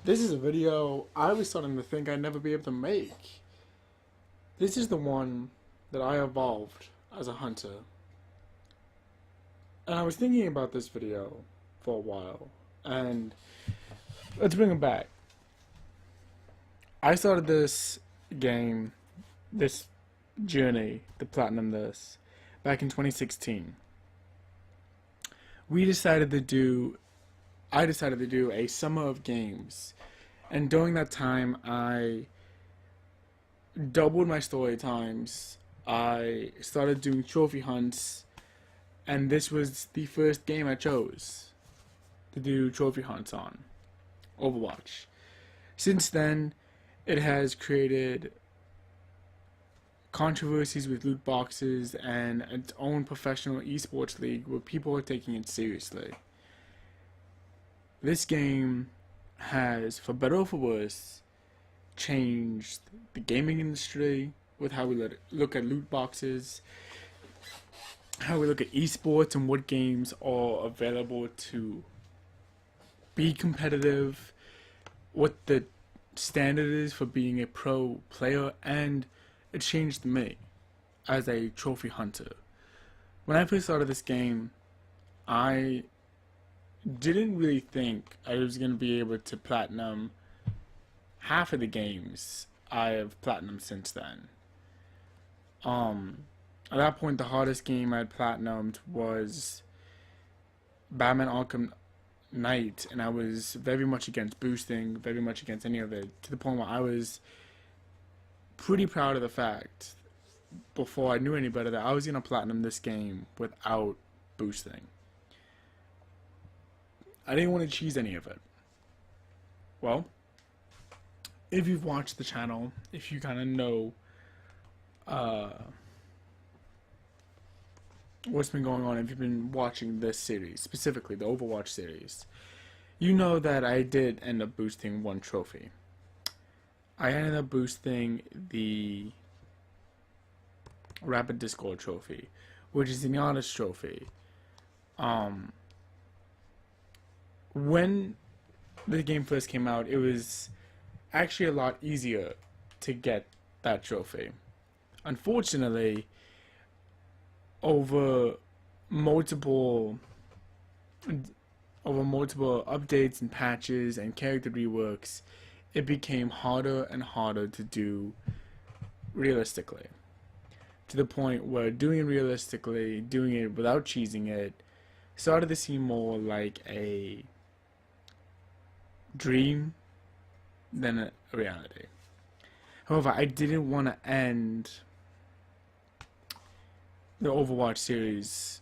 This is a video I was starting to think I'd never be able to make. This is the one that I evolved as a hunter. And I was thinking about this video for a while. And let's bring it back. I started this game, this journey to platinum this, back in 2016. I decided to do a summer of games. And during that time, I doubled my story times. I started doing trophy hunts, and this was the first game I chose to do trophy hunts on, Overwatch. Since then, it has created controversies with loot boxes and its own professional esports league where people are taking it seriously. This game has, for better or for worse, changed the gaming industry with how we look at loot boxes, how we look at esports and what games are available to be competitive, what the standard is for being a pro player, and it changed me as a trophy hunter. When I first started this game, I didn't really think I was going to be able to platinum half of the games I have platinumed since then. At that point, the hardest game I had platinumed was Batman Arkham Knight, and I was very much against boosting, very much against any of it, to the point where I was pretty proud of the fact, before I knew any better, that I was going to platinum this game without boosting. I didn't want to cheese any of it. Well, if you've watched the channel, if you kind of know what's been going on, if you've been watching this series, specifically the Overwatch series, you know that I did end up boosting one trophy. I ended up boosting the Rapid Discord trophy, which is the honest trophy. When the game first came out, it was actually a lot easier to get that trophy. Unfortunately, over multiple updates and patches and character reworks, it became harder and harder to do realistically. To the point where doing it realistically, doing it without cheesing it, started to seem more like a dream than a reality. However, I didn't want to end the Overwatch series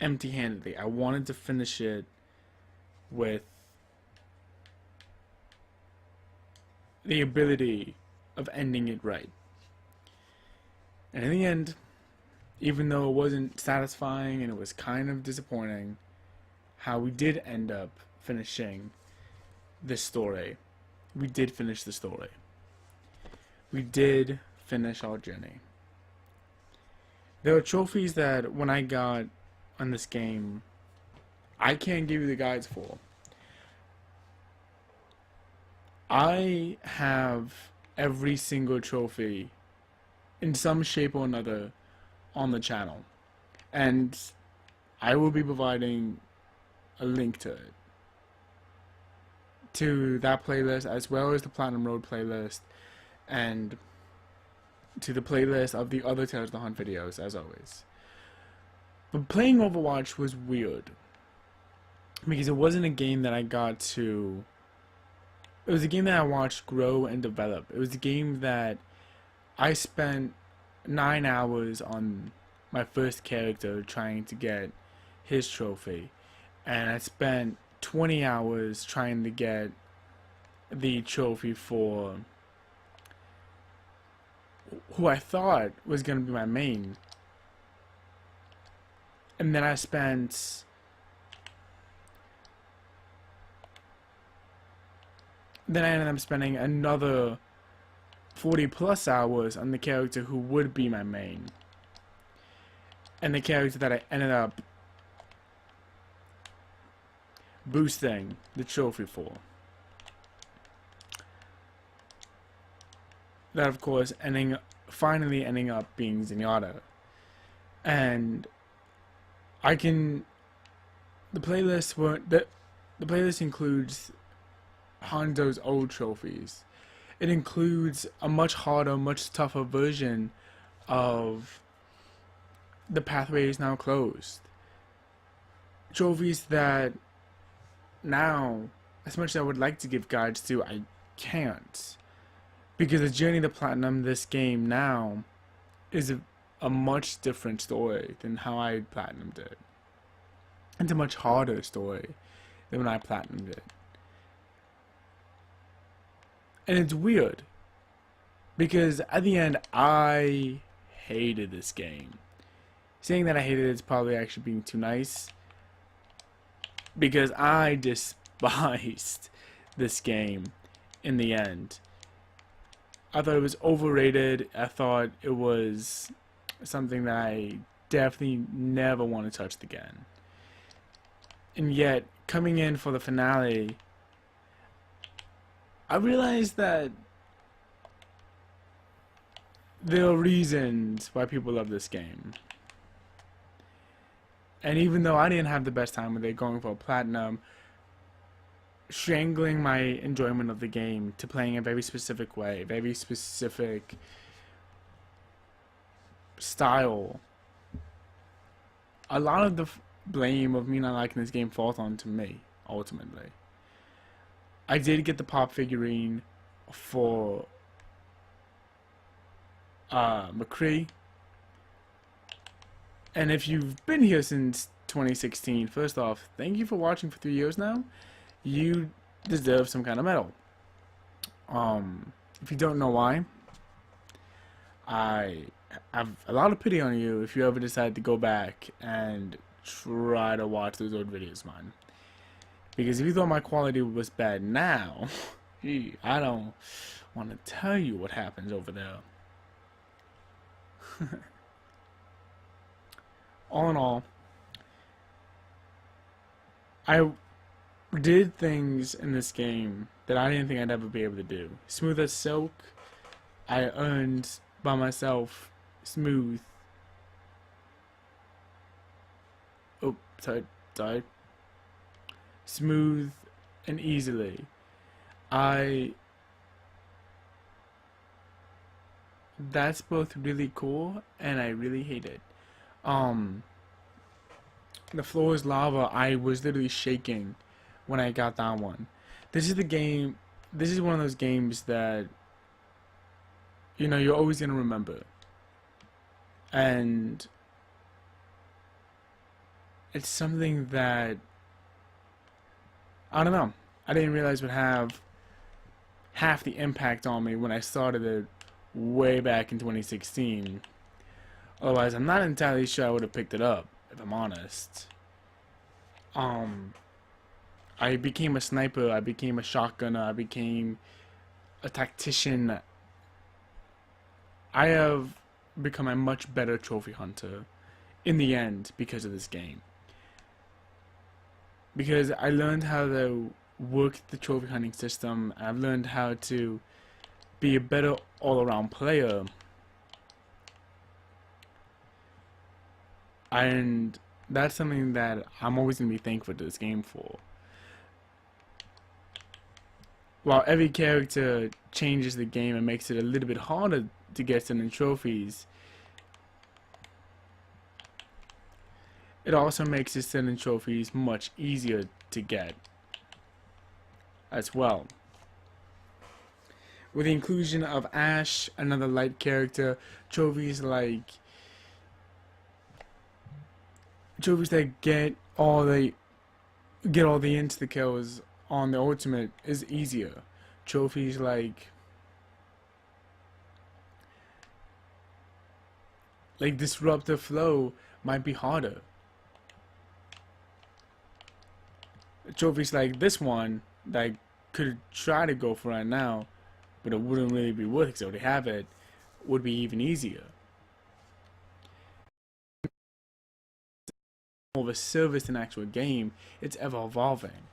empty-handedly. I wanted to finish it with the ability of ending it right. And in the end, even though it wasn't satisfying and it was kind of disappointing how we did end up finishing this story, we did finish the story. We did finish our journey. There are trophies that when I got on this game, I can't give you the guides for. I have every single trophy in some shape or another on the channel, and I will be providing a link to it, to that playlist, as well as the Platinum Road playlist, and to the playlist of the other Tales of the Hunt videos, as always. But playing Overwatch was weird, because it wasn't a game that I got to... It was a game that I watched grow and develop. It was a game that I spent 9 hours on my first character trying to get his trophy, and I spent 20 hours trying to get the trophy for who I thought was going to be my main. And then I ended up spending another 40 plus hours on the character who would be my main, and the character that I ended up boosting the trophy for. that of course finally ending up being Zenyatta. And I can the playlist were the playlist includes Hanzo's old trophies. It includes a much harder, much tougher version of the pathway is now closed. Trophies that now, as much as I would like to give guides to, I can't. Because the journey to platinum this game now is a much different story than how I platinumed it. It's a much harder story than when I platinumed it. And it's weird because at the end I hated this game. Saying that I hated it is probably actually being too nice, because I despised this game in the end. I thought it was overrated. I thought it was something that I definitely never want to touch again. And yet, coming in for the finale, I realized that there are reasons why people love this game. And even though I didn't have the best time with it, going for a platinum, strangling my enjoyment of the game to playing a very specific way, very specific style, a lot of the blame of me not liking this game falls onto me, ultimately. I did get the pop figurine for McCree. And if you've been here since 2016, first off, thank you for watching for 3 years now. You deserve some kind of medal. If you don't know why, I have a lot of pity on you if you ever decide to go back and try to watch those old videos of mine. Because if you thought my quality was bad now, I don't want to tell you what happens over there. All in all, I did things in this game that I didn't think I'd ever be able to do. Smooth as silk, I earned by myself. Smooth. Oh, died. Smooth and easily. That's both really cool and I really hate it. The floor is lava. I was literally shaking when I got that one. This is the game. This is one of those games that, you know, you're always gonna remember. And it's something that, I don't know, I didn't realize would have half the impact on me when I started it way back in 2016. Otherwise, I'm not entirely sure I would have picked it up, if I'm honest. I became a sniper, I became a shotgunner, I became a tactician. I have become a much better trophy hunter in the end because of this game. Because I learned how to work the trophy hunting system, I've learned how to be a better all-around player. And that's something that I'm always going to be thankful to this game for. While every character changes the game and makes it a little bit harder to get certain trophies, it also makes the certain trophies much easier to get as well. With the inclusion of Ash, another light character, trophies that get all the insta kills on the ultimate is easier. Trophies like disruptive flow might be harder. Trophies like this one that I could try to go for right now, but it wouldn't really be worth it because I already have it, would be even easier. More of a service than actual game, it's ever evolving,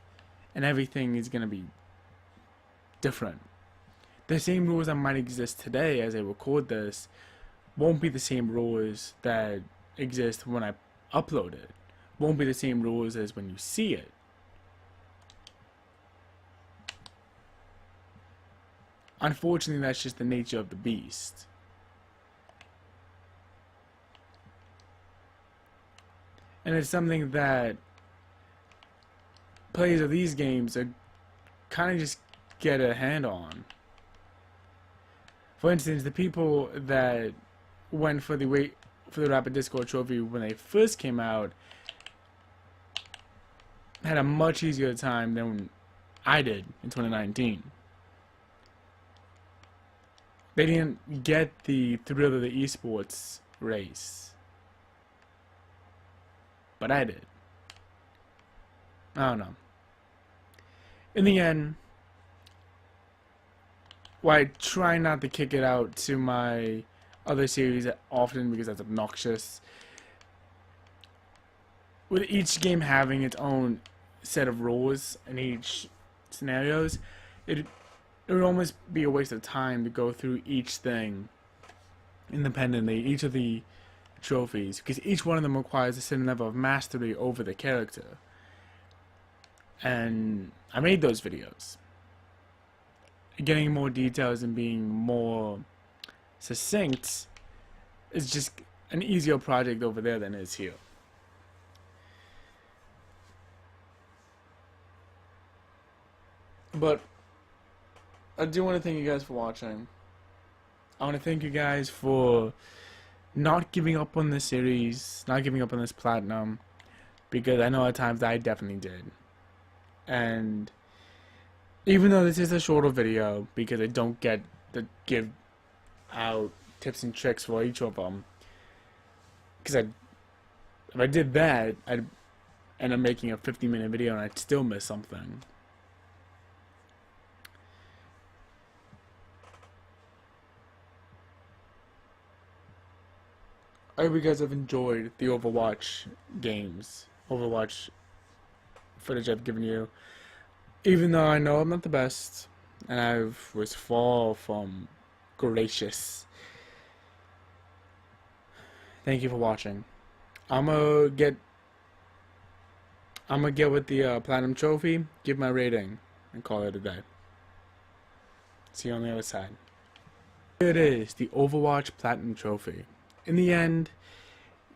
and everything is going to be different. the same rules that might exist today as I record this won't be the same rules that exist when I upload it. Won't be the same rules as when you see it. Unfortunately, that's just the nature of the beast. And it's something that players of these games are kind of just get a hand on. For instance, the people that went for the Rapid Discord Trophy when they first came out had a much easier time than I did in 2019. They didn't get the thrill of the esports race, but I did. I don't know. In the end, well, I try not to kick it out to my other series often because that's obnoxious. With each game having its own set of rules in each scenarios, it would almost be a waste of time to go through each thing independently, each of the trophies, because each one of them requires a certain level of mastery over the character. And I made those videos. Getting more details and being more succinct is just an easier project over there than it is here. But I do want to thank you guys for watching. I want to thank you guys for not giving up on this series, not giving up on this platinum, because I know at times I definitely did. And even though this is a shorter video, because I don't get to give out tips and tricks for each of them, because if I did that, I'd end up making a 50-minute video and I'd still miss something. I hope you guys have enjoyed the Overwatch games, Overwatch footage I've given you. Even though I know I'm not the best, and I was far from gracious. Thank you for watching. I'm gonna get with the Platinum Trophy, give my rating, and call it a day. See you on the other side. Here it is, the Overwatch Platinum Trophy. In the end,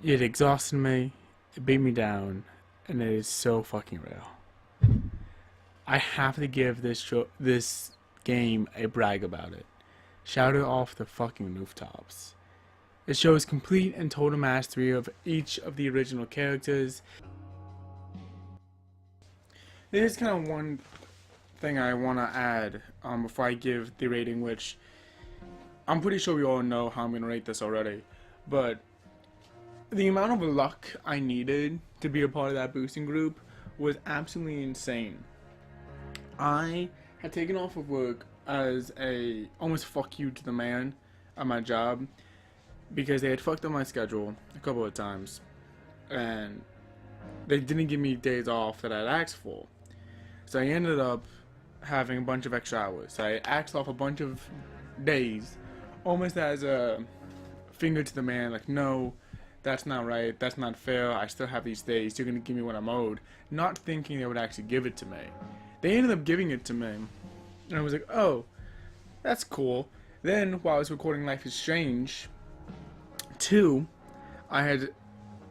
it exhausted me, it beat me down, and it is so fucking real. I have to give this game a brag about it. Shout it off the fucking rooftops. It shows complete and total mastery of each of the original characters. There's kind of one thing I want to add before I give the rating, which I'm pretty sure we all know how I'm going to rate this already. But the amount of luck I needed to be a part of that boosting group was absolutely insane. I had taken off of work as a almost fuck you to the man at my job because they had fucked up my schedule a couple of times and they didn't give me days off that I'd asked for. So I ended up having a bunch of extra hours. So I asked off a bunch of days almost as a finger to the man, like, no, that's not right, that's not fair, I still have these days, you're gonna give me what I'm owed, not thinking they would actually give it to me. They ended up giving it to me, and I was like, oh, that's cool. Then, while I was recording Life is Strange 2, I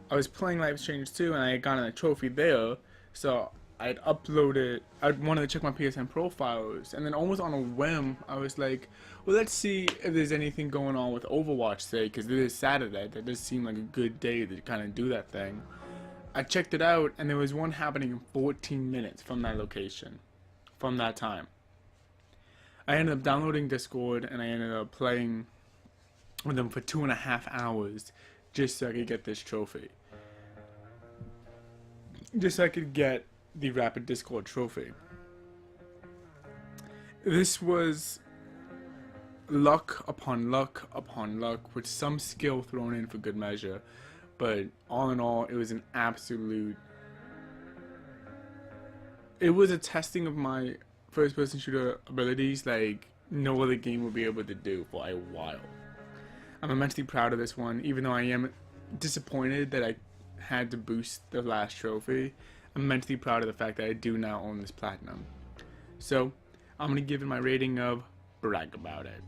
was playing Life is Strange 2, and I had gotten a trophy there, so I'd uploaded, I wanted to check my PSN profiles, and then almost on a whim, I was like, well, let's see if there's anything going on with Overwatch today, because it is Saturday. That does seem like a good day to kind of do that thing. I checked it out, and there was one happening in 14 minutes from that location, from that time. I ended up downloading Discord, and I ended up playing with them for 2.5 hours, just so I could get this trophy. Just so I could get the Rapid Discord trophy. This was luck upon luck upon luck, with some skill thrown in for good measure, but all in all, it was an absolute... It was a testing of my first-person shooter abilities, like, no other game will be able to do for a while. I'm immensely proud of this one, even though I am disappointed that I had to boost the last trophy. I'm immensely proud of the fact that I do now own this platinum. So, I'm going to give it my rating of brag about it.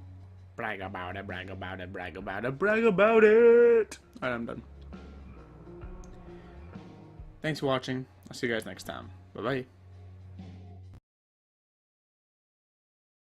Brag about it, brag about it, brag about it, brag about it! Alright, I'm done. Thanks for watching. I'll see you guys next time. Bye-bye.